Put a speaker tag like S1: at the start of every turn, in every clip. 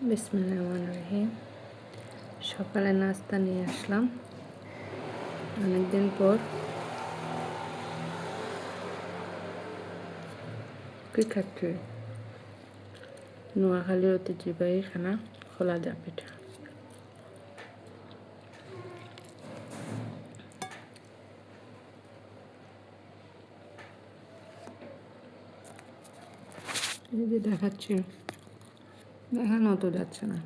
S1: বিসমিল্লাহির রহমানির রহিম। সকালে নাস্তা নিয়ে আসলাম অনেকদিন পর। কি খাচ্ছি? নোয়াখালীর ঐতিহ্যবাহী খানা খোলাজা পিঠা। এই যে দেখাচ্ছি, দেখানো তো যাচ্ছে না।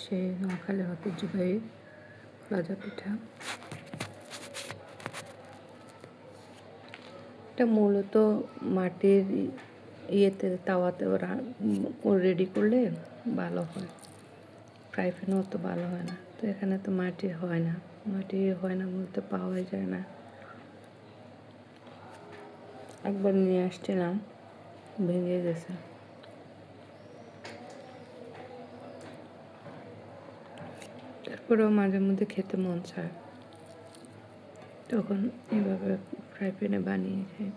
S1: সেই নোয়াখালীর ঐতিহ্যবাহী খোলাজা পিঠা। এটা মূলত মাটির ইয়েতে তাওয়াতে রেডি করলে ভালো হয়, ফ্রাই প্যানেও তো ভালো হয় না। তো এখানে তো মাটির হয় না, মূলত পাওয়া যায় না। একবার নিয়ে আসছিলাম, ভেঙে গেছে। তারপরেও মাঝে মধ্যে খেতে মন চায়, তখন এভাবে ফ্রাই প্যানে বানিয়ে খাই।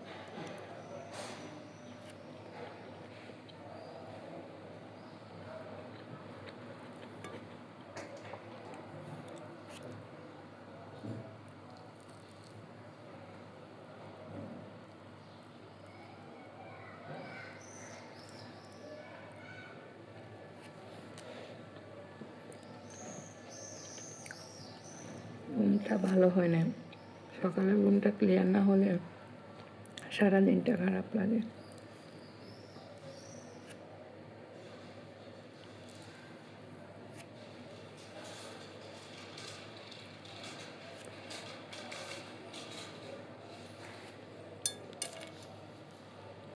S1: ঘুমটা ভালো হয় না, সকালে ঘুমটা ক্লিয়ার না হলে সারাদিনটা খারাপ লাগে।